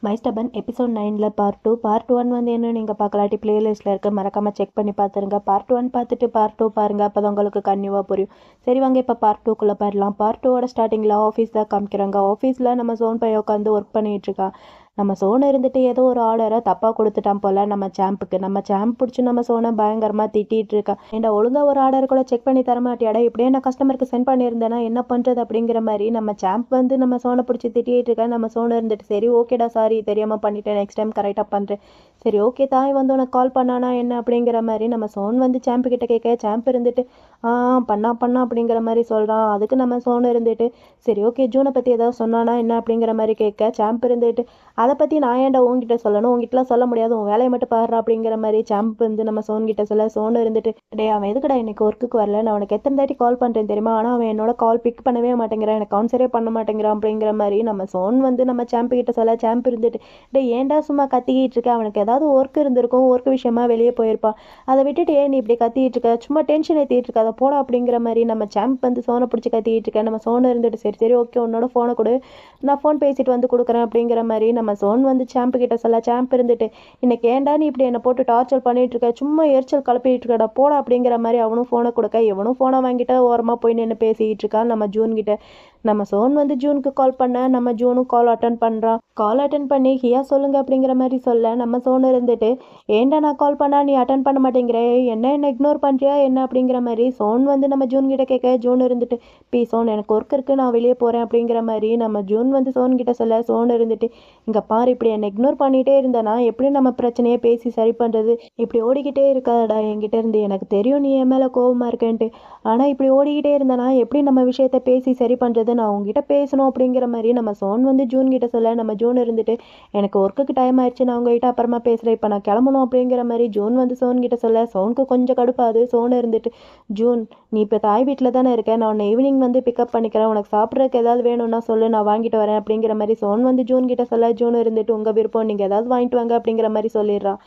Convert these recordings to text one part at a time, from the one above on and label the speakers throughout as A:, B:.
A: மைஸ்டபன் episode 9ல் part 1 வந்து என்ன நீங்கள் பார்க்கலாட்டி பிளேலிஸ்ட்டில் இருக்க மறக்காமல் செக் பண்ணி பார்த்துருங்க. பார்ட் 1 பார்த்துட்டு பார்ட் 2 பாருங்கள், அப்போ தான் உங்களுக்கு கன்னியூவாக புரியும். சரி வாங்க இப்போ பார்ட் 2க்குள்ளே போயிடலாம். பார்ட் 2ஓட ஸ்டார்டிங்கில் ஆஃபீஸ் தான் காமிக்கிறாங்க. ஆஃபீஸில் நம்ம சோன் பையன் உட்காந்து ஒர்க் பண்ணிகிட்ருக்கா. நம்ம சோனை இருந்துட்டு ஏதோ ஒரு ஆர்டரை தப்பாக கொடுத்துட்டான் போல் நம்ம சாம்புக்கு. நம்ம சாம்ப் பிடிச்சி நம்ம சோனை பயங்கரமாக திட்டிகிட்டு இருக்கா. ஏன்டா ஒழுங்காக ஒரு ஆர்டர் கூட செக் பண்ணி தரமாட்டியாடா, இப்படியே நான் கஸ்டமருக்கு சென்ட் பண்ணியிருந்தேன்னா என்ன பண்ணுறது அப்படிங்கிற மாதிரி நம்ம சாம்ப் வந்து நம்ம சோனை பிடிச்சி திட்டிகிட்டு இருக்கா. நம்ம சோனை இருந்துட்டு சரி ஓகேடா, சாரி தெரியாமல் பண்ணிட்டேன், நெக்ஸ்ட் டைம் கரெக்டாக பண்ணுறேன், சரி ஓகே தாய் வந்து உனக்கு கால் பண்ணானா என்ன அப்படிங்கிற மாதிரி நம்ம சோன் வந்து சாம்பு கிட்ட கேட்க, சாம்ப் இருந்துட்டு பண்ணா அப்படிங்கிற மாதிரி சொல்கிறான். அதுக்கு நம்ம சோன் இருந்துட்டு சரி ஓகே ஜூனை பற்றி ஏதாவது சொன்னானா என்ன அப்படிங்கிற மாதிரி கேட்க, சாம்ப் இருந்துட்டு அதை பற்றி நான் ஏன்டா உங்ககிட்ட சொல்லணும், உங்ககிட்டலாம் சொல்ல முடியாது, உன் வேலையை மட்டும் பாடுறா அப்படிங்கிற மாதிரி சாம்ப் வந்து நம்ம சோன் கிட்ட சொல்ல. சோன் இருந்துட்டு டே அவன் எதுக்கடா இன்னைக்கு ஒர்க்குக்கு வரல, நான் அவனுக்கு எத்தனை தாட்டி கால் பண்ணுறேன் தெரியுமா, ஆனால் அவன் என்னோட கால் பிக் பண்ணவே மாட்டேங்கிறான், எனக்கு ஆன்சரே பண்ண மாட்டேங்கிறான் அப்படிங்கிற மாதிரி நம்ம சோன் வந்து நம்ம சாம்பு கிட்ட சொல்ல. சாம்ப் இருந்துட்டு டே ஏன்டா சும்மா கத்திக்கிட்டு இருக்க, அவனுக்கு ஏதாவது ஒர்க் இருந்திருக்கும், ஒர்க் விஷயமா வெளியே போயிருப்பான், அதை விட்டுட்டு ஏன் நீ இப்படி கத்திக்கிட்டு இருக்க, சும்மா டென்ஷன் ஏற்றிட்டு இருக்க, அதை போட அப்படிங்கிற மாதிரி நம்ம சாம்ப் வந்து சோனை பிடிச்சி கத்திக்கிட்டு இருக்க. நம்ம சோன் இருந்துட்டு சரி சரி ஓகே உன்னோட ஃபோனை கொடு, நான் ஃபோன் பேசிட்டு வந்து கொடுக்குறேன் அப்படிங்கிற மாதிரி நம்ம சோன் வந்து சாம்பு கிட்ட சொல்ல. சாம்ப் இருந்துட்டு இன்னைக்கு ஏன்டா நீ இப்படி என்னை போட்டு டார்ச்சர் பண்ணிட்டு இருக்க, சும்மா எரிச்சல் கலப்பிட்டு இருக்கடா போடா அப்படிங்கிற மாதிரி அவனும் ஃபோனை கொடுக்க, இவனும் ஃபோனை வாங்கிட்டு ஓரமாக போய் நின்று பேசிக்கிட்டு இருக்கான் நம்ம ஜூன் கிட்ட. நம்ம சோன் வந்து ஜூனுக்கு கால் பண்ண, நம்ம ஜூனும் கால் அட்டன் பண்ணுறான். கால் அட்டன் பண்ணி ஹியா சொல்லுங்க அப்படிங்கிற மாதிரி சொல்ல நம்ம சோன் இருந்துட்டு ஏன்டா நான் கால் பண்ணா நீ அட்டன் பண்ண மாட்டேங்கிற, என்ன இக்னோர் பண்ணுறியா என்ன அப்படிங்கிற மாதிரி சோன் வந்து நம்ம ஜூன் கிட்ட கேட்க. ஜூன் இருந்துட்டு சோன் எனக்கு ஒர்க் இருக்குது நான் வெளியே போகிறேன் அப்படிங்கிற மாதிரி நம்ம ஜூன் வந்து சோன் கிட்ட சொல்ல. சோன் இருந்துட்டு இங்கே பாரு இப்படி என்னை இக்னோர் பண்ணிகிட்டே இருந்தேனா எப்படி நம்ம பிரச்சனையை பேசி சரி பண்ணுறது, இப்படி ஓடிக்கிட்டே இருக்காதடா என்கிட்ட இருந்து, எனக்கு தெரியும் நீ என் மேலே கோபமாக இருக்கேன்ட்டு, ஆனால் இப்படி ஓடிக்கிட்டே இருந்தேனா எப்படி நம்ம விஷயத்த பேசி சரி பண்ணுறது, நான் உங்ககிட்ட பேசணும் அப்படிங்கிற மாதிரி நம்ம சோன் வந்து ஜூன் கிட்ட சொல்ல. நம்ம ஜூன் இருந்துட்டு எனக்கு ஒர்க்குக்கு டைம் ஆயிடுச்சு, நான் உங்ககிட்ட அப்புறமா பேசுகிறேன், இப்போ நான் கிளம்பணும் அப்படிங்கிற மாதிரி ஜூன் வந்து சோன் கிட்ட சொல்ல. சோனுக்கு கொஞ்சம் கடுப்பாது. சோன் இருந்துட்டு ஜூன் நீ இப்போ தாய் வீட்டில் தானே இருக்கேன், நான் உன்னை ஈவினிங் வந்து பிக்கப் பண்ணிக்கிறேன், உனக்கு சாப்பிட்றதுக்கு ஏதாவது வேணும்னா சொல்லு நான் வாங்கிட்டு வரேன் அப்படிங்கிற மாதிரி சோன் வந்து ஜூன் கிட்ட சொல்ல. ஜூன் இருந்துட்டு உங்கள் விருப்பம், நீங்கள் ஏதாவது வாங்கிட்டு வாங்க அப்படிங்கிற மாதிரி சொல்லிடுறான்.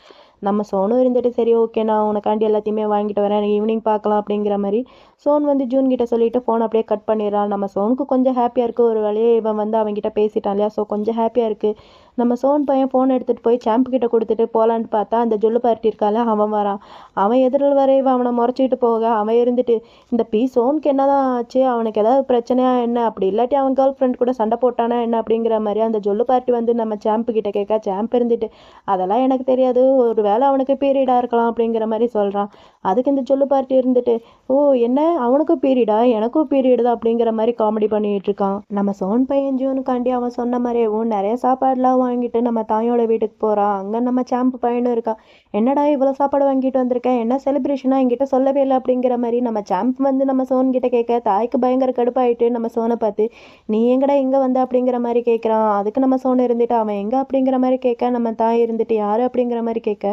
A: நம்ம சோனும் இருந்துட்டு சரி ஓகே நான் உனக்காண்டி எல்லாத்தையுமே வாங்கிட்டு வரேன், ஈவினிங் பார்க்கலாம் அப்படிங்கிற மாதிரி சோன் வந்து ஜூன் கிட்ட சொல்லிட்டு ஃபோன் அப்படியே கட் பண்ணிடுறான். நம்ம சோனுக்கு கொஞ்சம் ஹாப்பியாக இருக்குது, ஒரு வழியே இவன் வந்து அவன்கிட்ட பேசிட்டான் இல்லையா, ஸோ கொஞ்சம் ஹாப்பியாக இருக்குது. நம்ம சோன் பையன் ஃபோன் எடுத்துகிட்டு போய் சாம்பு கிட்ட கொடுத்துட்டு போகலான்னு பார்த்தா அந்த ஜொல்லு பார்ட்டி இருக்கால அவன் வரான். அவன் எதிரில் வர இவன் அவனை முறைச்சிக்கிட்டு போக, அவன் இருந்துட்டு இந்த சோனுக்கு என்னதான் ஆச்சு, அவனுக்கு ஏதாவது பிரச்சனையா என்ன, அப்படி இல்லாட்டி அவன் கேர்ள் ஃப்ரெண்ட் கூட சண்டை போட்டானா என்ன அப்படிங்கிற மாதிரி அந்த ஜொல்லு பார்ட்டி வந்து நம்ம சாம்பு கிட்ட கேட்க. சாம்ப் இருந்துட்டு அதெல்லாம் எனக்கு தெரியாது, ஒரு வேளை அவனுக்கு பீரியடாக இருக்கலாம் அப்படிங்கிற மாதிரி சொல்கிறான். அதுக்கு இந்த ஜொல்லு பார்ட்டி இருந்துட்டு ஓ என்ன அவனுக்கும் பீரியடா, எனக்கும் பீரியடு தான் அப்படிங்கிற மாதிரி காமெடி பண்ணிட்டு இருக்கான். நம்ம சோன் பையன் ஜூனுக்காண்டி அவன் சொன்ன மாதிரியும் நிறைய சாப்பாடுலாம் வாங்கிட்டு நம்ம தாயோட வீட்டுக்கு போகிறான். அங்கே நம்ம சாம்பு பையனும் இருக்கான். என்னடா இவ்வளோ சாப்பாடு வாங்கிட்டு வந்திருக்கேன், என்ன செலிப்ரேஷனாக என்கிட்ட சொல்லவே இல்லை அப்படிங்கிற மாதிரி நம்ம சாம்ப் வந்து நம்ம சோன் கிட்ட கேட்க. தாய்க்கு பயங்கர கடுப்பாயிட்டு நம்ம சோனை பார்த்து நீ எங்கடா இங்கே வந்த அப்படிங்கிற மாதிரி கேட்குறான். அதுக்கு நம்ம சோன் இருந்துட்டு அவன் எங்கே அப்படிங்கிற மாதிரி கேட்க. நம்ம தாய் இருந்துட்டு யார் அப்படிங்கிற மாதிரி கேட்க.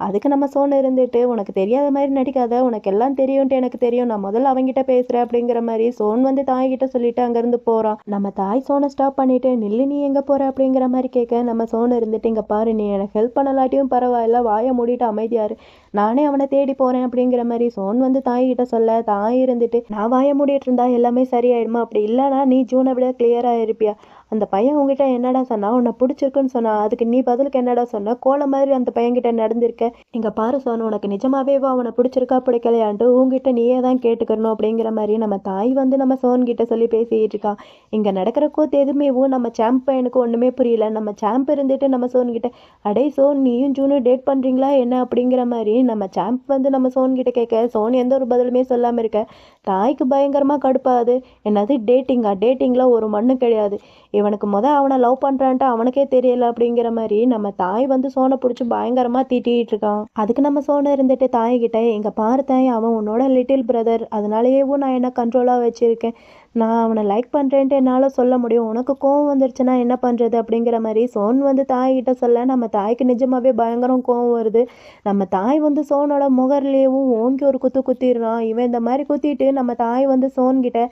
A: அதுக்கு நம்ம சோன் இருந்துட்டு உனக்கு தெரியாத மாதிரி நடிக்காத, உனக்கு எல்லாம் தெரியும்ட்டு எனக்கு தெரியும், நான் முதல்ல அவங்ககிட்ட பேசுகிறேன் அப்படிங்கிற மாதிரி சோன் வந்து தாய்கிட்ட சொல்லிட்டு அங்கேருந்து போகிறான். நம்ம தாய் சோனை ஸ்டாப் பண்ணிட்டு நில்லு நீ எங்கே போகிற அப்படிங்கிற மாதிரி கேட்க. நம்ம சோன் இருந்துட்டு இங்கே பாரு நீ எனக்கு ஹெல்ப் பண்ணலாட்டியும் பரவாயில்ல, வாயை மூடிட்டு அமைதியாரு, நானே அவனை தேடி போகிறேன் அப்படிங்கிற மாதிரி சோன் வந்து தாய்கிட்ட சொல்ல. தாய் இருந்துட்டு நான் வாயை மூடிட்டு இருந்தா எல்லாமே சரியாயிடுமா, அப்படி இல்லைனா நீ ஜூனை விட கிளியராக இருப்பியா, அந்த பையன் உங்ககிட்ட என்னடா சொன்னா, உன்னை பிடிச்சிருக்குன்னு சொன்னா, அதுக்கு நீ பதிலுக்கு என்னடா சொன்ன, கோலை மாதிரி அந்த பையன்கிட்ட நடந்திருக்க, இங்கே பாரு சோனு உனக்கு நிஜமாவே அவனை பிடிச்சிருக்கா பிடிக்கலையான்ட்டு உங்ககிட்ட நீயே தான் கேட்டுக்கணும் அப்படிங்கிற மாதிரி நம்ம தாய் வந்து நம்ம சோன் கிட்ட சொல்லி பேசிக்கிட்டு இருக்கான். இங்கே நடக்கிற கூத்து எதுவுமேவும் நம்ம சாம்ப் பையனுக்கு ஒன்றுமே புரியல. நம்ம சாம்ப் இருந்துட்டு நம்ம சோன் கிட்ட அடே சோன் நீயும் ஜூனும் டேட் பண்ணுறீங்களா என்ன அப்படிங்கிற மாதிரி நம்ம சாம்ப் வந்து நம்ம சோன் கிட்ட கேட்க. சோன் எந்த ஒரு பதிலுமே சொல்லாமல் இருக்க. தாய்க்கு பயங்கரமாக கடுப்பாது. என்னது டேட்டிங்கில் ஒரு மண்ணு கிடையாது, இவனுக்கு அவனை லவ் பண்ணுறான்ட்டு அவனுக்கே தெரியல அப்படிங்கிற மாதிரி நம்ம தாய் வந்து சோனை பிடிச்சி பயங்கரமாக தீட்டிகிட்டு இருக்கான். அதுக்கு நம்ம சோனை இருந்துட்டு தாய்கிட்ட எங்கள் பாரு தாய் அவன் உன்னோட லிட்டில் பிரதர், அதனாலேயேவும் நான் என்ன கண்ட்ரோலாக வச்சுருக்கேன், நான் அவனை லைக் பண்ணுறேன்ட்டு என்னால் சொல்ல முடியும், உனக்கு கோவம் வந்துருச்சுன்னா என்ன பண்ணுறது அப்படிங்கிற மாதிரி சோன் வந்து தாய்கிட்ட சொல்ல. நம்ம தாய்க்கு நிஜமாகவே பயங்கரம் கோவம் வருது. நம்ம தாய் வந்து சோனோட முகர்லேயும் ஓங்கி ஒரு குத்து குத்திடுறான். இவன் இந்த மாதிரி குத்திட்டு நம்ம தாய் வந்து சோன்கிட்ட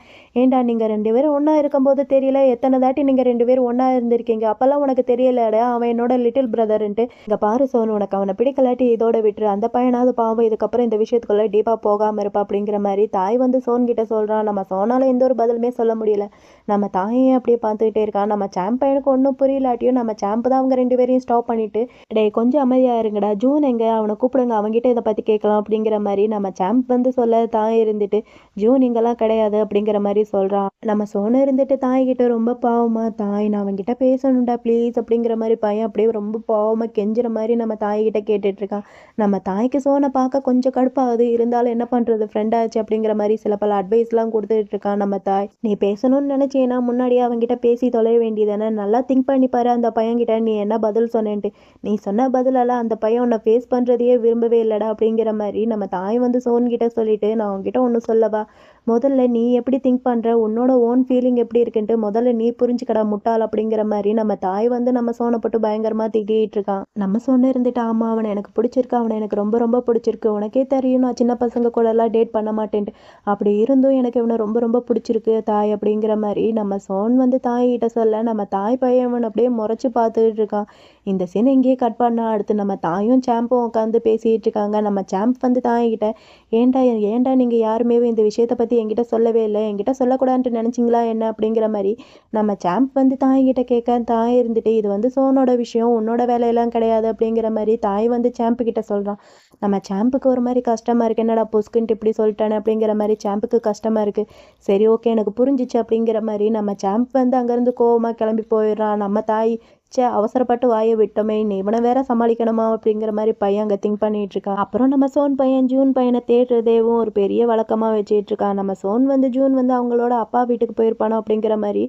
A: ஏண்டா நீங்கள் 2 பேரும் ஒன்றா இருக்கும்போது தெரியல, எத்தனை தாட்டி நீங்கள் 2 பேரும் ஒன்றா இருந்திருக்கீங்க, அப்போல்லாம் உனக்கு தெரியலடா அவன் என்னோட லிட்டில் பிரதர்ன்ட்டு, இங்கே பாரு சோன் உனக்கு அவனை பிடிக்கலாட்டி இதோட விட்டுரு, அந்த பையனாவது பாவம் இதுக்கப்புறம் இந்த விஷயத்துக்குள்ளே டீப்பாக போகாமல் இருப்பா அப்படிங்கிற மாதிரி தாய் வந்து சோன்கிட்ட சொல்கிறான். நம்ம சோனால எந்த ஒரு பதிலுமே சொல்ல முடியல. நம்ம தாயையும் அப்படியே பார்த்துக்கிட்டே இருக்கான். நம்ம சாம்ப் பையனுக்கு ஒன்றும் புரியலாட்டியும் நம்ம சாம்ப் தான் அவங்க 2 பேரையும் ஸ்டாப் பண்ணிட்டு, டேய் கொஞ்சம் அமைதியா இருங்கடா, ஜூன் எங்க அவனை கூப்பிடுங்க, அவன்கிட்ட இதை பற்றி கேட்கலாம் அப்படிங்கிற மாதிரி நம்ம சாம்ப் வந்து சொல்ல தாய் இருந்துட்டு ஜூன் இங்கெல்லாம் கிடையாது அப்படிங்கிற மாதிரி சொல்கிறான். நம்ம சோனு இருந்துட்டு தாய்கிட்ட ரொம்ப பாவமா, தாய் நான் அவன்கிட்ட பேசணும்டா ப்ளீஸ் அப்படிங்கிற மாதிரி பையன் அப்படியே ரொம்ப பாவமாக கெஞ்சுற மாதிரி நம்ம தாய்கிட்ட கேட்டுட்டு இருக்கான். நம்ம தாய்க்கு சோனை பார்க்க கொஞ்சம் கடுப்பாகுது, இருந்தாலும் என்ன பண்ணுறது, ஃப்ரெண்ட் ஆச்சு அப்படிங்கிற மாதிரி சில பல அட்வைஸ்லாம் கொடுத்துட்டு இருக்கான் நம்ம தாய். நீ பேசணும்னு நினச்சேன்னா முன்னாடியே அவன்கிட்ட பேசி தொலைய வேண்டியதானே, நல்லா திங்க் பண்ணிப்பாரு அந்த பையன்கிட்ட நீ என்ன பதில் சொன்னேன்ட்டு. நீ சொன்ன பதிலெல்லாம் அந்த பையன் உன்னை ஃபேஸ் பண்ணுறதையே விரும்பவே இல்லைடா அப்படிங்கிற மாதிரி நம்ம தாய் வந்து சோன்கிட்ட சொல்லிட்டு, நான் உன்கிட்ட ஒன்று சொல்லவா, முதல்ல நீ எப்படி திங்க் பண்ணுற, உன்னோட ஓன் ஃபீலிங் எப்படி இருக்குன்ட்டு முதல்ல நீ புரிஞ்சுக்கடா முட்டாள் அப்படிங்கிற மாதிரி நம்ம தாய் வந்து நம்ம சோனை போட்டு பயங்கரமாக திட்டிகிட்டு இருக்கான். நம்ம சோனை இருந்துட்டு ஆமாம் அவனை எனக்கு பிடிச்சிருக்கு, அவனை எனக்கு ரொம்ப ரொம்ப பிடிச்சிருக்கு, உனக்கே தெரியும் நான் சின்ன பசங்க கூட எல்லாம் டேட் பண்ண மாட்டேன்ட்டு, அப்படி இருந்தும் எனக்கு இவனை ரொம்ப ரொம்ப பிடிச்சிருக்கு தாய் அப்படிங்கிற மாதிரி நம்ம சோன் வந்து தாய்கிட்ட சொல்ல நம்ம தாய் பையன் அப்படியே முறைச்சி பார்த்துக்கிட்டு இருக்கான். இந்த சீன் இங்கேயே கட் பண்ணா அடுத்து நம்ம தாயும் சாம்பும் உட்காந்து பேசிகிட்டு இருக்காங்க. நம்ம சாம்ப் வந்து தாய்கிட்ட ஏன்டா ஏன்டா நீங்கள் யாருமே இந்த விஷயத்தை பற்றி என்கிட்ட சொல்லவே இல்லை, என்கிட்ட சொல்லக்கூடாதுன்ட்டு நினச்சிங்களா என்ன அப்படிங்கிற மாதிரி நம்ம சாம்ப் வந்து தாய்கிட்ட கேட்க, தாய் இருந்துட்டு இது வந்து சோனோட விஷயம், உன்னோட வேலையெல்லாம் கிடையாது அப்படிங்கிற மாதிரி தாய் வந்து சாம்பு கிட்ட சொல்கிறான். நம்ம சாம்புக்கு ஒரு மாதிரி கஷ்டமாக இருக்குது, என்னடா பொஸ்குன்ட்டு இப்படி சொல்லிட்டானே அப்படிங்கிற மாதிரி சாம்புக்கு கஷ்டமாக இருக்குது. சரி ஓகே எனக்கு புரிஞ்சிச்சு அப்படிங்கிற மாதிரி நம்ம சாம்ப் வந்து அங்கேருந்து கோவமாக கிளம்பி போயிடுறான். நம்ம தாய் அவசரப்பட்டு வாயை விட்டோமே, நீ இவனை வேற சமாளிக்கணுமா அப்படிங்கிற மாதிரி பையன் அங்கே திங்க் பண்ணிட்டு இருக்கான். அப்புறம் நம்ம சோன் பையன் ஜூன் பையனை தேடுறதேவும் ஒரு பெரிய வழக்கமாக வச்சுட்டு இருக்கான். நம்ம சோன் வந்து ஜூன் வந்து அவங்களோட அப்பா வீட்டுக்கு போயிருப்பானோ அப்படிங்கிற மாதிரி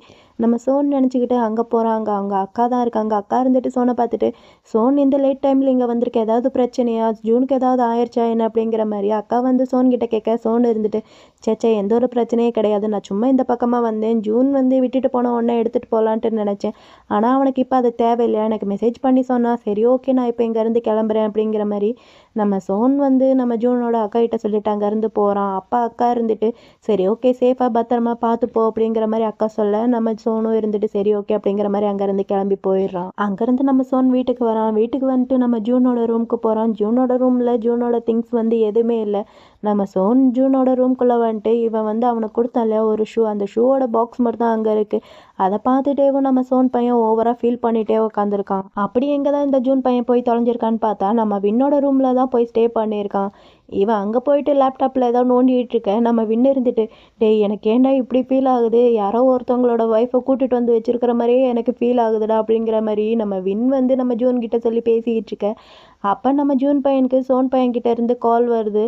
A: நம்ம சோன் நினச்சிக்கிட்டு அங்கே போகிறாங்க. அவங்க அக்கா தான் இருக்காங்க. அக்கா இருந்துட்டு சோனை பார்த்துட்டு, சோன் இந்த லேட் டைமில் இங்கே வந்திருக்க, ஏதாவது பிரச்சனையா, ஜூனுக்கு ஏதாவது ஆயிடுச்சா என்ன அப்படிங்கிற மாதிரி அக்கா வந்து சோன் கிட்ட கேட்க, சோன் இருந்துட்டு சேச்சே எந்த ஒரு பிரச்சனையே கிடையாது, நான் சும்மா இந்த பக்கமாக வந்தேன், ஜூன் வந்து விட்டுட்டு போன உடனே எடுத்துகிட்டு போகலான்ட்டு நினச்சேன், ஆனால் அவனுக்கு இப்போ அது தேவையில்லையா, எனக்கு மெசேஜ் பண்ணி சொன்னா சரி ஓகே நான் இப்போ இங்கேருந்து கிளம்புறேன் அப்படிங்கிற மாதிரி நம்ம சோன் வந்து நம்ம ஜூனோட அக்கா கிட்ட சொல்லிட்டு அங்கேருந்து போகிறான். அப்பா அக்கா இருந்துட்டு சரி ஓகே சேஃபாக பத்திரமா பார்த்துப்போ அப்படிங்கிற மாதிரி அக்கா சொல்ல நம்ம சோனும் இருந்துட்டு சரி ஓகே அப்படிங்கிற மாதிரி அங்கேருந்து கிளம்பி போயிடுறான். அங்கேருந்து நம்ம சோன் வீட்டுக்கு வரான். வீட்டுக்கு வந்துட்டு நம்ம ஜூனோட ரூமுக்கு போகிறான். ஜூனோட ரூமில் ஜூனோட திங்ஸ் வந்து எதுவுமே இல்லை. நம்ம சோன் ஜூனோட ரூம்குள்ளே வந்துட்டு இவன் வந்து அவனுக்கு கொடுத்தான் இல்லையா ஒரு ஷூ, அந்த ஷூவோட பாக்ஸ் மட்டும் தான் அங்கே இருக்குது. அதை பார்த்துட்டேவும் நம்ம சோன் பையன் ஓவராக ஃபீல் பண்ணிகிட்டே உட்காந்துருக்கான். அப்படி எங்கே தான் இந்த ஜூன் பையன் போய் தொலைஞ்சிருக்கான்னு பார்த்தா நம்ம வின்னோட ரூமில் தான் போய் ஸ்டே பண்ணியிருக்கான். இவன் அங்கே போயிட்டு லேப்டாப்பில் ஏதோ நோண்டிகிட்டு இருக்கேன். நம்ம வின்னு இருந்துட்டு டேய் எனக்கு ஏன்டா இப்படி ஃபீல் ஆகுது, யாரோ ஒருத்தவங்களோட ஒய்ஃபை கூட்டிகிட்டு வந்து வச்சிருக்கிற மாதிரியே எனக்கு ஃபீல் ஆகுதுடா அப்படிங்கிற மாதிரி நம்ம வின் வந்து நம்ம ஜூன் கிட்ட சொல்லி பேசிக்கிட்டு இருக்கேன். அப்போ நம்ம ஜூன் பையனுக்கு சோன் பையன்கிட்ட இருந்து கால் வருது.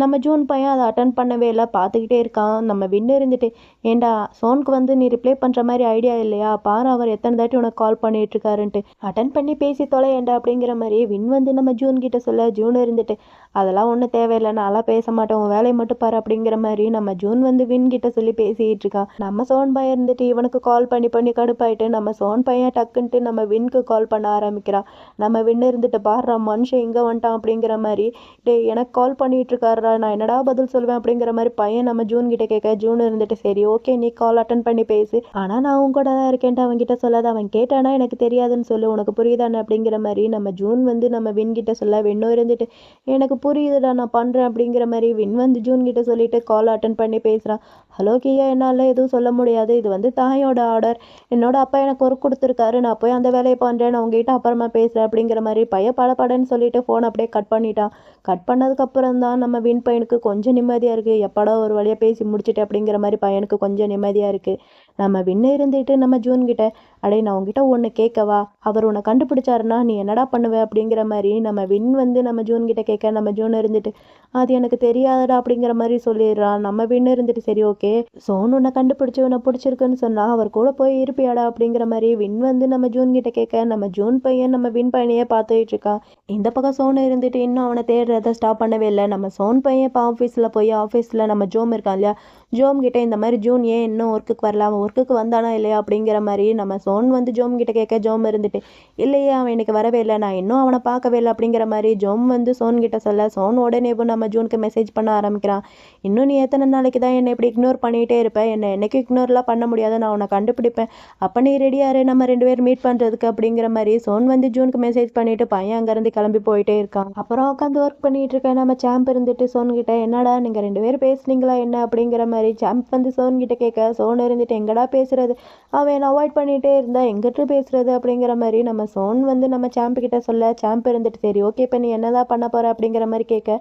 A: நம்ம ஜூன் பையன் அதை அட்டன் பண்ணவே இல்லை, பார்த்துக்கிட்டே இருக்கான். நம்ம வின்னு இருந்துட்டு ஏண்டா சோனுக்கு வந்து நீ ரிப்ளை பண்ணுற மாதிரி ஐடியா இல்லையா, பாரு அவர் எத்தனை தாட்டி உனக்கு கால் பண்ணிட்டு இருக்காருன்ட்டு, அட்டன் பண்ணி பேசி தொலையேண்டா அப்படிங்கிற மாதிரி வின் வந்து நம்ம ஜூன் கிட்ட சொல்ல, ஜூன் இருந்துட்டு அதெல்லாம் ஒன்றும் தேவையில்லை, நான்லாம் பேச மாட்டேன், உன் வேலையை மட்டும் பாரு அப்படிங்கிற மாதிரி நம்ம ஜூன் வந்து வின் கிட்ட சொல்லி பேசிகிட்டு இருக்கான். நம்ம சோன் பையன் இருந்துட்டு இவனுக்கு கால் பண்ணி பண்ணி கடுப்பாயிட்டு நம்ம சோன் பையன் டக்குன்ட்டு நம்ம வின்க்கு கால் பண்ண ஆரம்பிக்கிறான். நம்ம வின்னு இருந்துட்டு பாடுறா மனுஷன் இங்கே வந்துட்டான் அப்படிங்கிற மாதிரி, டே எனக்கு கால் பண்ணிட்டு இருக்காருடா, நான் என்னடா பதில் சொல்லுவேன் அப்படிங்கிற மாதிரி பையன் நம்ம ஜூன் கிட்ட கேட்க, ஜூன் இருந்துட்டு சரி ஓகே நீ கால் அட்டன் பண்ணி பேசு, ஆனால் நான் உன் கூட தான் இருக்கேன்ட்டு அவன்கிட்ட சொல்லாத, அவன் கேட்டானா எனக்கு தெரியாதுன்னு சொல்லு, உனக்கு புரியுதானே அப்படிங்கிற மாதிரி நம்ம ஜூன் வந்து நம்ம வின் கிட்ட சொல்ல, வின்னும் இருந்துட்டு எனக்கு புரியுதுடா நான் பண்ணுறேன் அப்படிங்கிற மாதிரி வின் வந்து ஜூன் கிட்ட சொல்லிட்டு கால் அட்டன் பண்ணி பேசுகிறான். ஹலோ கியா, என்னால் எதுவும் சொல்ல முடியாது, இது வந்து தாயோட ஆர்டர், என்னோட அப்பா எனக்கு ஒர்க் கொடுத்துருக்காரு, நான் போய் அந்த வேலையை பண்ணுறேன், நான் உங்ககிட்ட அப்புறமா பேசுகிறேன் அப்படிங்கிற மாதிரி பையன் படப்படன்னு சொல்லிட்டு ஃபோன் அப்படியே கட் பண்ணிட்டான். கட் பண்ணதுக்கப்புறம் தான் நம்ம வின் பையனுக்கு கொஞ்சம் நிம்மதியாக இருக்குது, எப்படா ஒரு வழியாக பேசி முடிச்சுட்டு அப்படிங்கிற மாதிரி பையனுக்கு கொஞ்சம் நிம்மதியாக இருக்குது. நம்ம வின்னு இருந்துட்டு நம்ம ஜூன் கிட்ட அடே நான் உங்ககிட்ட ஒன்று கேட்கவா, அவர் உன்னை கண்டுபிடிச்சாருன்னா நீ என்னடா பண்ணுவ அப்படிங்கிற மாதிரி நம்ம வின் வந்து நம்ம ஜூன் கிட்ட கேட்க, நம்ம ஜூன் இருந்துட்டு அது எனக்கு தெரியாதடா அப்படிங்கிற மாதிரி சொல்லிடுறான். நம்ம வின்னு இருந்துட்டு சரி ஓகே சோன் உன்னை கண்டுபிடிச்சி உன்னை பிடிச்சிருக்குன்னு சொன்னால் அவர் கூட போய் இருப்பியாடா அப்படிங்கிற மாதிரி வின் வந்து நம்ம ஜூன் கிட்ட கேட்க, நம்ம ஜூன் பையன் நம்ம வின் பையனையே பார்த்துட்டு இருக்கான். இந்த பக்கம் சோன் இருந்துட்டு இன்னும் அவனை தேடுறத ஸ்டாப் பண்ணவே இல்லை. நம்ம சோன் பையன் இப்போ ஆஃபீஸில் போய் ஆஃபீஸில் நம்ம ஜோம் இருக்கான் இல்லையா, ஜோம் கிட்ட இந்த மாதிரி ஜூன் ஏன் இன்னும் ஒர்க்குக்கு வரலாம், ஒர்க்குக்கு வந்தானா இல்லையா அப்படிங்கிற மாதிரி நம்ம சோன் வந்து ஜோம் கிட்ட கேட்க, ஜோம் இருந்துட்டு இல்லையே அவன் இன்னைக்கு வரவே இல்லை, நான் இன்னும் அவனை பார்க்கவே இல்லை அப்படிங்கிற மாதிரி ஜோம் வந்து சோன் கிட்ட சொல்ல, சோன் உடனே நம்ம ஜூனுக்கு மெசேஜ் பண்ண ஆரம்பிக்கிறான். இன்னும் நீ எத்தனை நாளைக்கு தான் என்னை இப்படி இக்னோர் பண்ணிகிட்டே இருப்பேன், என்னை என்னைக்கும் இக்னோர்லாம் பண்ண முடியாது, நான் உன்னை கண்டுபிடிப்பேன், அப்போ நீ ரெடியாரு நம்ம 2 பேர் மீட் பண்ணுறதுக்கு அப்படிங்கிற மாதிரி சோன் வந்து ஜூனுக்கு மெசேஜ் பண்ணிட்டு பையன் அங்கேருந்து கிளம்பி போயிட்டே இருக்கான். அப்புறம் உட்காந்து ஒர்க் பண்ணிட்டு இருக்கேன் நம்ம சாம்ப் இருந்துட்டு சோன் கிட்ட, என்னடா நீங்கள் 2 பேர் பேசுனீங்களா என்ன அப்படிங்கிற மாதிரி சாம்ப் வந்து சோன் கிட்ட கேட்க, சோன் இருந்துட்டு எங்கடா பேசுறது, அவன் என்ன அவாய்ட் பண்ணிகிட்டே இருந்தா எங்கிட்ட பேசுறது அப்படிங்கிற மாதிரி நம்ம சோன் வந்து நம்ம சாம்ப் கிட்ட சொல்ல, சாம்ப் இருந்துட்டு சரி ஓகே இப்போ நீ என்னதான் பண்ண போற அப்படிங்கிற மாதிரி கேட்க,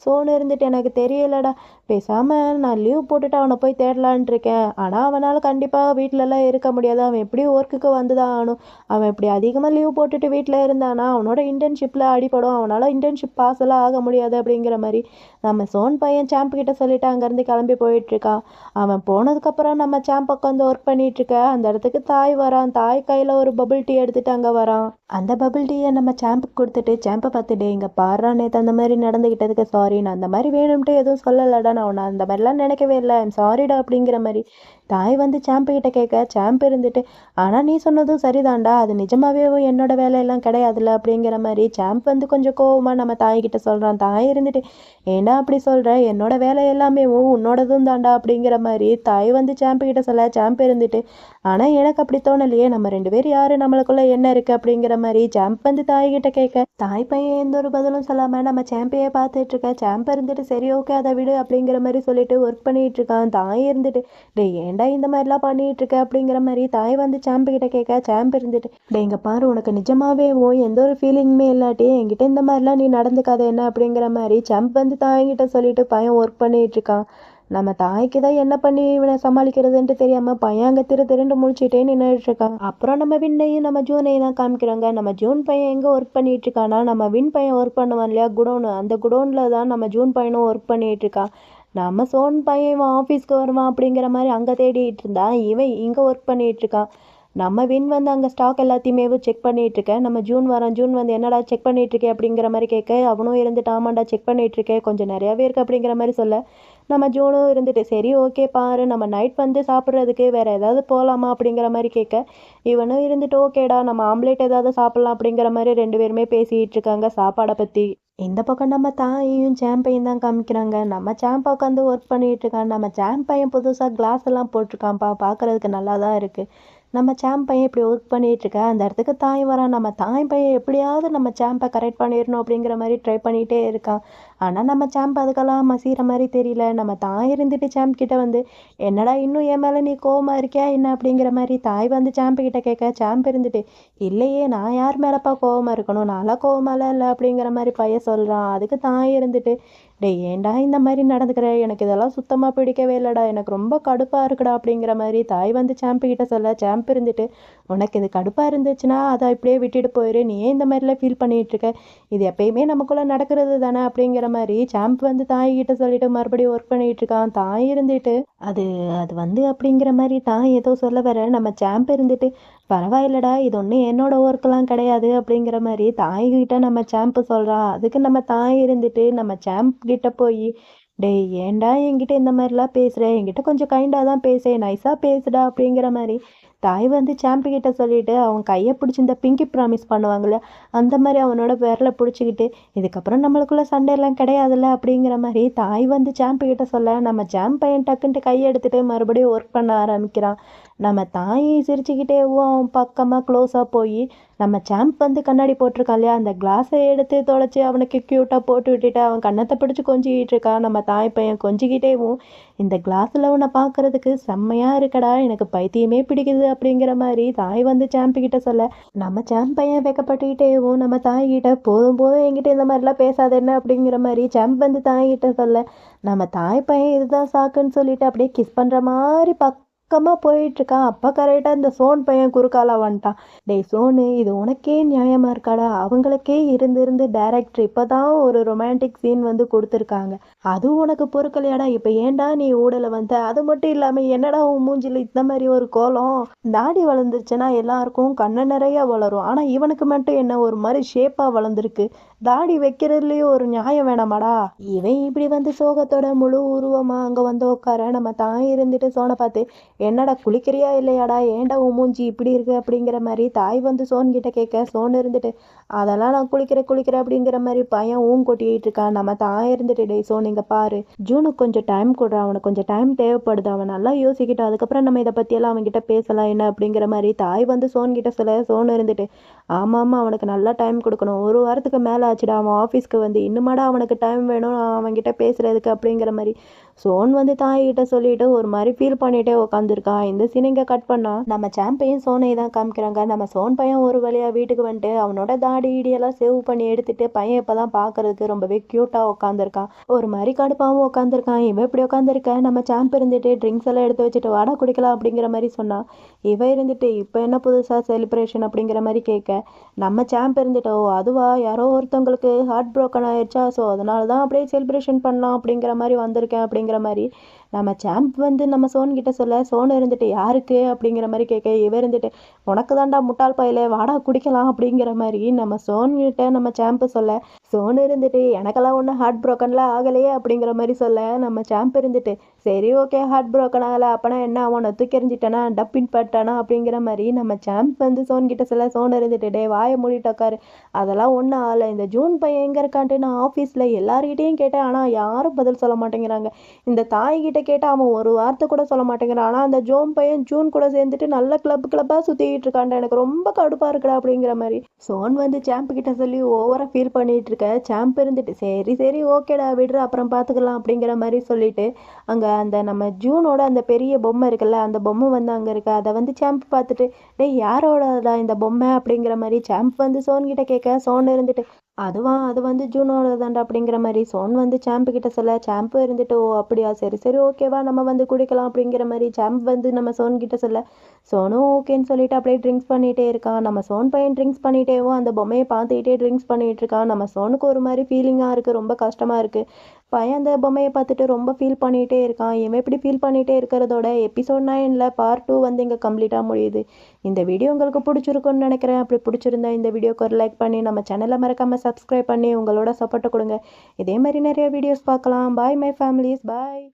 A: சோன் இருந்துட்டு எனக்கு தெரியலடா, பேசாமல் நான் லீவ் போட்டுட்டு அவனை போய் தேடலான்ட்டு இருக்கேன், ஆனால் அவனால் கண்டிப்பாக வீட்டிலலாம் இருக்க முடியாது, அவன் எப்படியும் ஒர்க்குக்கு வந்து தான் ஆகணும், அவன் இப்படி அதிகமாக லீவ் போட்டுட்டு வீட்டில் இருந்தானா அவனோட இன்டர்ன்ஷிப்பில் அடிப்படும், அவனால் இன்டர்ன்ஷிப் பாஸ் எல்லாம் ஆக முடியாது அப்படிங்கிற மாதிரி நம்ம சோன் பையன் சாம்ப் கிட்ட சொல்லிட்டு அங்கேருந்து கிளம்பி போயிட்டுருக்கான். அவன் போனதுக்கப்புறம் நம்ம சாம்ப் உட்காந்து ஒர்க் பண்ணிகிட்ருக்க அந்த இடத்துக்கு தாய் வரான். தாய் கையில் ஒரு பபிள் டீ எடுத்துகிட்டு அங்கே வரான். அந்த பபிள் டீயை நம்ம சாம்புக்கு கொடுத்துட்டு, சாம்பை பார்த்துட்டு இங்கே பாடுறா நேற்று அந்த மாதிரி நடந்துக்கிட்டதுக்கு சாரி, நான் அந்த மாதிரி வேணும்ட்டு எதுவும் சொல்லலடா, நான் அந்த மாதிரிலாம் நினைக்கவே இல்லை, ஐம் சாரிடா அப்படிங்கிற மாதிரி தாய் வந்து சாம்பு கிட்ட கேட்க, சாம்பு இருந்துட்டு ஆனால் நீ சொன்னதும் சரிதான்டா, அது நிஜமாவே என்னோட வேலையெல்லாம் கிடையாதுல்ல அப்படிங்கிற மாதிரி சாம்ப் வந்து கொஞ்சம் கோவமாக நம்ம தாய்கிட்ட சொல்கிறான். தாய் இருந்துட்டு ஏன்னா அப்படி சொல்கிற, என்னோட வேலை எல்லாமே உன்னோடதும் தாண்டா அப்படிங்கிற மாதிரி தாய் வந்து சாம்பு கிட்ட சொல்ல, சாம்ப் இருந்துட்டு ஆனால் எனக்கு அப்படி தோணலையே, நம்ம 2 பேர் யார், நம்மளுக்குள்ள என்ன இருக்குது அப்படிங்கிற மாதிரி சாம்ப் வந்து தாய்கிட்ட கேட்க, தாய் பையன் எந்த ஒரு பதிலும் சொல்லாமல் நம்ம சாம்பையே பார்த்துட்டு இருக்க. சாம்ப் இருந்துட்டு சரி ஓகே அதை விடு அப்படிங்கிற மாதிரி சொல்லிட்டு ஒர்க் பண்ணிட்டு இருக்கான். தாய் இருந்துட்டு டே ஏன்டா இந்த மாதிரிலாம் பண்ணிட்டு இருக்க அப்படிங்கிற மாதிரி தாய் வந்து சாம்பு கிட்ட கேட்க, சாம்ப் இருந்துட்டு டே இங்கே பாரு, உனக்கு நிஜமாவே எந்த ஒரு ஃபீலிங்குமே இல்லாட்டி என்கிட்ட இந்த மாதிரிலாம் நீ நடந்துக்காத என்ன அப்படிங்கிற மாதிரி சாம்ப் வந்து தாய்கிட்ட சொல்லிட்டு பையன் ஒர்க் பண்ணிட்டு இருக்கான். நம்ம தாய்க்கு தான் என்ன பண்ணி இவனை சமாளிக்கிறதுன்ட்டு தெரியாமல் பையன் அங்கே திருண்டு முழிச்சிட்டே நின்றுட்டு இருக்கான். அப்புறம் நம்ம விண்ணையும் நம்ம ஜூனையும் தான் காமிக்கிறாங்க. நம்ம ஜூன் பையன் எங்கே ஒர்க் பண்ணிட்டு இருக்கானா, நம்ம வின் பையன் ஒர்க் பண்ணுவான் இல்லையா குடோனு, அந்த குடோனில் தான் நம்ம ஜூன் பையனும் ஒர்க் பண்ணிட்டு இருக்கான். நம்ம சோன் பையன் இவன் ஆஃபீஸ்க்கு வருவான் அப்படிங்கிற மாதிரி அங்கே தேடிட்டு இருந்தான், இவன் இங்கே ஒர்க் பண்ணிட்டு இருக்கான். நம்ம வின் வந்து அங்கே ஸ்டாக் எல்லாத்தையுமே செக் பண்ணிட்டு இருக்கேன். நம்ம ஜூன் வரான். ஜூன் வந்து என்னடா செக் பண்ணிட்டு இருக்கேன் அப்படிங்கிற மாதிரி கேட்க, அவனும் இருந்துட்டு ஆமாண்டா செக் பண்ணிட்டு இருக்கேன், கொஞ்சம் நிறையாவே இருக்கு அப்படிங்கிற மாதிரி சொல்ல, நம்ம ஜூனும் இருந்துட்டு சரி ஓகே பாரு, நம்ம நைட் வந்து சாப்பிட்றதுக்கு வேற ஏதாவது போகலாமா அப்படிங்கிற மாதிரி கேட்க, இவனும் இருந்துட்டு ஓகேடா நம்ம ஆம்லேட் ஏதாவது சாப்பிட்லாம் அப்படிங்கிற மாதிரி 2 பேருமே பேசிகிட்டு இருக்காங்க சாப்பாடை பற்றி. இந்த பக்கம் நம்ம தாயையும் சாம்பையும் தான் காமிக்கிறாங்க. நம்ம சாம்பை உட்காந்து ஒர்க் பண்ணிட்டு இருக்கான். நம்ம சாம்பையன் புதுசாக கிளாஸ் எல்லாம் போட்டிருக்கான்ப்பா, பார்க்கறதுக்கு நல்லா தான் இருக்குது. நம்ம சாம்ப் பையன் இப்படி ஒர்க் பண்ணிட்டு இருக்க அந்த இடத்துக்கு தாய் வரான். நம்ம தாய் பையன் எப்படியாவது நம்ம சாம்பை கரெக்ட் பண்ணிடணும் அப்படிங்கிற மாதிரி ட்ரை பண்ணிகிட்டே இருக்கான். ஆனால் நம்ம சாம்ப் அதுக்கெல்லாம் மசிகிற மாதிரி தெரியல. நம்ம தாய் இருந்துட்டு சாம்ப் கிட்ட வந்து என்னடா இன்னும் என் மேலே நீ கோவமாக இருக்கியா என்ன அப்படிங்கிற மாதிரி தாய் வந்து சாம்பு கிட்ட கேட்க, சாம்ப் இருந்துட்டு இல்லையே நான் யார் மேலப்பா கோவமாக இருக்கணும், நான்லாம் கோவமாலாம் இல்லை அப்படிங்கிற மாதிரி பையன் சொல்கிறான். அதுக்கு தாய் இருந்துட்டு டேய் ஏன்டா இந்த மாதிரி நடந்துக்கிற, எனக்கு இதெல்லாம் சுத்தமாக பிடிக்கவே இல்லைடா, எனக்கு ரொம்ப கடுப்பாக இருக்குடா அப்படிங்கிற மாதிரி தாய் வந்து சாம்பு கிட்ட சொல்ல, சாம்ப் இருந்துட்டு உனக்கு இது கடுப்பாக இருந்துச்சுன்னா அதை இப்படியே விட்டுட்டு போயிரு, நீ ஏன் இந்த மாதிரிலாம் ஃபீல் பண்ணிகிட்டு இருக்க, இது எப்பயுமே நமக்குள்ளே நடக்கிறது தானே அப்படிங்கிற மாதிரி சாம்ப் வந்து தாய் கிட்ட சொல்லிட்டு மறுபடியும் ஒர்க் பண்ணிகிட்டு இருக்கான். தாய் இருந்துட்டு அது அது வந்து அப்படிங்கிற மாதிரி தாய் ஏதோ சொல்ல வர, நம்ம சாம்ப் இருந்துட்டு பரவாயில்லடா இது ஒன்றும் என்னோட ஒர்க்கெலாம் கிடையாது அப்படிங்கிற மாதிரி தாய்கிட்ட நம்ம சாம்பு சொல்கிறான். அதுக்கு நம்ம தாய் இருந்துட்டு நம்ம சாம்ப் கிட்ட போய் டேய் ஏன்டா என்கிட்ட இந்த மாதிரிலாம் பேசுகிற, என்கிட்ட கொஞ்சம் கைண்டாக தான் பேச, நைஸாக பேசுடா அப்படிங்கிற மாதிரி தாய் வந்து சாம்பு கிட்ட சொல்லிட்டு அவன் கையை பிடிச்சி இந்த பிங்கி ப்ராமிஸ் பண்ணுவாங்கள்ல அந்த மாதிரி அவனோட விரலை பிடிச்சிக்கிட்டு இதுக்கப்புறம் நம்மளுக்குள்ள சண்டையெல்லாம் கிடையாதுல்ல அப்படிங்கிற மாதிரி தாய் வந்து சாம்பு கிட்ட சொல்ல, நம்ம சாம்ப் பையன் டக்குன்ட்டு கையை எடுத்துகிட்டு மறுபடியும் ஒர்க் பண்ண ஆரம்பிக்கிறான். நம்ம தாய் சிரிச்சுக்கிட்டே அவன் பக்கமாக க்ளோஸாக போய் நம்ம சாம்ப் வந்து கண்ணாடி போட்டிருக்கான் இல்லையா அந்த கிளாஸை எடுத்து தொலைச்சி அவனுக்கு க்யூட்டாக போட்டு விட்டுட்டு அவன் கண்ணத்தை பிடிச்சி கொஞ்சிக்கிட்டு இருக்கான். நம்ம தாய் பையன் கொஞ்சிக்கிட்டேவும் இந்த கிளாஸில் உன்னை பார்க்கறதுக்கு செம்மையாக இருக்கடா, எனக்கு பைத்தியமே பிடிக்குது அப்படிங்கிற மாதிரி தாய் வந்து சாம்பு கிட்ட சொல்ல, நம்ம சாம்ப் பையன் வைக்கப்பட்டுக்கிட்டேவும் நம்ம தாய்கிட்ட போதும் போதும் என்கிட்ட இந்த மாதிரிலாம் பேசாத என்ன அப்படிங்கிற மாதிரி சாம்ப் வந்து தாய்கிட்ட சொல்ல, நம்ம தாய் பையன் இதுதான் சாக்குன்னு சொல்லிட்டு அப்படியே கிஸ் பண்ணுற மாதிரி பக்கமாக போயிட்டுருக்கான். அப்போ கரெக்டாக இந்த சோன் பையன் குறுக்கால வந்துட்டான். டேய் சோனு இது உனக்கே நியாயமாக இருக்காடா, அவங்களுக்கே இருந்து டைரக்டர் இப்போ தான் ஒரு ரொமான்டிக் சீன் வந்து கொடுத்துருக்காங்க, அதுவும் உனக்கு பொறுக்கலையாடா, இப்போ ஏன்டா நீ ஊடலை வந்த, அது மட்டும் இல்லாமல் என்னடா உன் மூஞ்சில் இந்த மாதிரி ஒரு கோலம், தாடி வளர்ந்துருச்சுன்னா எல்லாருக்கும் கண்ணை நிறைய வளரும், ஆனால் இவனுக்கு மட்டும் என்ன ஒரு மாதிரி ஷேப்பாக வளர்ந்துருக்கு, தாடி வைக்கிறதுலேயும் ஒரு நியாயம் வேணாமாடா. இவன் இப்படி வந்து சோகத்தோட முழு உருவமாக அங்கே வந்து உட்கார நம்ம தாய் இருந்துட்டு சோனை பார்த்து என்னடா குளிக்கிறியா இல்லையாடா, ஏன்டா உன் மூஞ்சி இப்படி இருக்கு அப்படிங்கிற மாதிரி தாய் வந்து சோன் கிட்ட கேட்க, சோன் இருந்துட்டு அதெல்லாம் நான் குளிக்கிறேன் அப்படிங்கிற மாதிரி பையன் கொட்டிட்டு இருக்கான். நம்ம தாய் இருந்துட்டு டேய் சோன் இங்க பாரு, ஜூனுக்கு கொஞ்சம் டைம் கொடுற, அவனுக்கு கொஞ்சம் டைம் தேவைப்படுது, அவன் நல்லா யோசிக்கிட்டான், அதுக்கப்புறம் நம்ம இதை பற்றியெல்லாம் அவன்கிட்ட பேசலாம் என்ன அப்படிங்கிற மாதிரி தாய் வந்து சோன் கிட்ட சொல்ல, சோன் இருந்துட்டு ஆமாம் அவனுக்கு நல்லா டைம் கொடுக்கணும், ஒரு வாரத்துக்கு மேலே ஆச்சுடா அவன் ஆஃபீஸ்க்கு வந்து, இன்னுமாடா அவனுக்கு டைம் வேணும் அவன்கிட்ட பேசுறதுக்கு அப்படிங்கிற மாதிரி சோன் வந்து தாய்கிட்ட சொல்லிட்டு ஒரு மாதிரி ஃபீல் பண்ணிட்டே உட்காந்துருக்கான். இந்த சீன் இங்கே கட் பண்ணா நம்ம சாம்பையும் சோனையை தான் காமிக்கிறாங்க. நம்ம சோன் பையன் ஒரு வழியா வீட்டுக்கு வந்துட்டு அவனோட தாடி இடியெல்லாம் சேவ் பண்ணி எடுத்துட்டு பையன் இப்பதான் பாக்குறதுக்கு ரொம்பவே கியூட்டா உட்காந்துருக்கான். ஒரு மாதிரி கடுப்பாவும் உட்காந்துருக்கான். இவன் இப்படி உட்காந்துருக்க நம்ம சாம்ப் இருந்துட்டு ட்ரிங்க்ஸ் எல்லாம் எடுத்து வச்சுட்டு வாடா குடிக்கலாம் அப்படிங்கிற மாதிரி சொன்னா. இவ இருந்துட்டு இப்போ என்ன புதுசா செலிப்ரேஷன் அப்படிங்கிற மாதிரி கேட்க, நம்ம சாம்ப் இருந்துட்டு ஓ அதுவா, யாரோ ஒருத்தவங்களுக்கு ஹார்ட் ப்ரோக்கன் ஆயிடுச்சா, ஸோ அதனால தான் அப்படியே செலிப்ரேஷன் பண்ணலாம் அப்படிங்கிற மாதிரி வந்திருக்கேன் அப்படிங்கிற மாதிரி நம்ம சாம்ப் வந்து நம்ம சோன் கிட்ட சொல்ல, சோன் இருந்துட்டு யாருக்கு அப்படிங்கிற மாதிரி கேட்க, இவ இருந்துட்டு உனக்கு தாண்டா முட்டாள் பையில வாடா குடிக்கலாம் அப்படிங்கிற மாதிரி நம்ம சோன் கிட்ட நம்ம சாம்ப் சொல்ல, சோன் இருந்துட்டு எனக்கெல்லாம் ஒன்றும் ஹார்ட் ப்ரோக்கன்லாம் ஆகலையே அப்படிங்கிற மாதிரி சொல்ல, நம்ம சாம்ப் இருந்துட்டு சரி ஓகே ஹார்ட் ப்ரோக்கன் ஆகலை அப்பனா என்ன அவனை தூக்கி எறிஞ்சிட்டானா டப்பின் பட்டானா அப்படிங்கிற மாதிரி நம்ம சாம்ப் வந்து சோன் கிட்ட சொல்ல, சோன் இருந்துட்டு டே வாயை மூடிட்டு உட்காரு, அதெல்லாம் ஒன்றும் ஆகலை, இந்த ஜூன் பையன் எங்கே இருக்கான்ட்டு நான் ஆஃபீஸில் எல்லார்கிட்டையும் கேட்டேன், ஆனால் யாரும் பதில் சொல்ல மாட்டேங்கிறாங்க, இந்த தாய்கிட்ட கேட்டால் அவன் ஒரு வார்த்தை கூட சொல்ல மாட்டேங்கிறான், ஆனால் அந்த ஜோன் பையன் ஜூன் கூட சேர்ந்துட்டு நல்ல கிளப்பாக சுற்றிக்கிட்டு இருக்கான்டா, எனக்கு ரொம்ப கடுப்பாக இருக்குடா அப்படிங்கிற மாதிரி சோன் வந்து சாம்ப் கிட்ட சொல்லி ஓவராக ஃபீல் பண்ணிட்டு இருக்க, சாம்ப் இருந்துட்டு சரி சரி ஓகேடா விடுற அப்புறம் பார்த்துக்கலாம் அப்படிங்கிற மாதிரி சொல்லிட்டு அங்கே அந்த நம்ம ஜூனோட அந்த பெரிய பொம்மை இருக்குல்ல, அந்த பொம்மை வந்து அங்கே இருக்கு, அதை வந்து சாம்ப் பார்த்துட்டு டேய் யாரோடதா இந்த பொம்மை அப்படிங்கிற மாதிரி சாம்ப் வந்து சோன் கிட்ட கேட்க, சோன் இருந்துட்டு அது வந்து ஜூனோட தாண்டா அப்படிங்கிற மாதிரி சோன் வந்து சாம்ப் கிட்ட சொல்ல, சாம்பு இருந்துட்டு ஓ அப்படியா சரி சரி ஓகேவா நம்ம வந்து குடிக்கலாம் அப்படிங்கிற மாதிரி சாம்ப் வந்து நம்ம சோன் கிட்ட சொல்ல, சோனும் ஓகேன்னு சொல்லிட்டு அப்படியே ட்ரிங்க்ஸ் பண்ணிகிட்டே இருக்கான். நம்ம சோன் பையன் ட்ரிங்க்ஸ் பண்ணிகிட்டேவும் அந்த பொம்மையை பார்த்துக்கிட்டே ட்ரிங்க்ஸ் பண்ணிகிட்டு இருக்கான். நம்ம சோனுக்கு ஒரு மாதிரி ஃபீலிங்காக இருக்குது, ரொம்ப கஷ்டமாக இருக்குது. பையன் அந்த பொம்மையை பார்த்துட்டு ரொம்ப ஃபீல் பண்ணிகிட்டே இருக்கான். இவன் இப்படி ஃபீல் பண்ணிகிட்டே இருக்கிறதோட எபிசோட் 9 பார்ட் 2 வந்து இங்கே கம்ப்ளீட்டாக முடியுது. இந்த வீடியோ உங்களுக்கு பிடிச்சிருக்குன்னு நினைக்கிறேன். அப்படி பிடிச்சிருந்தா இந்த வீடியோக்கு ஒரு லைக் பண்ணி நம்ம சேனலை மறக்காமல் சப்ஸ்கிரைப் பண்ணி உங்களோட சப்போர்ட்டை கொடுங்க. இதே மாதிரி நிறைய வீடியோஸ் பார்க்கலாம். Bye my families, bye.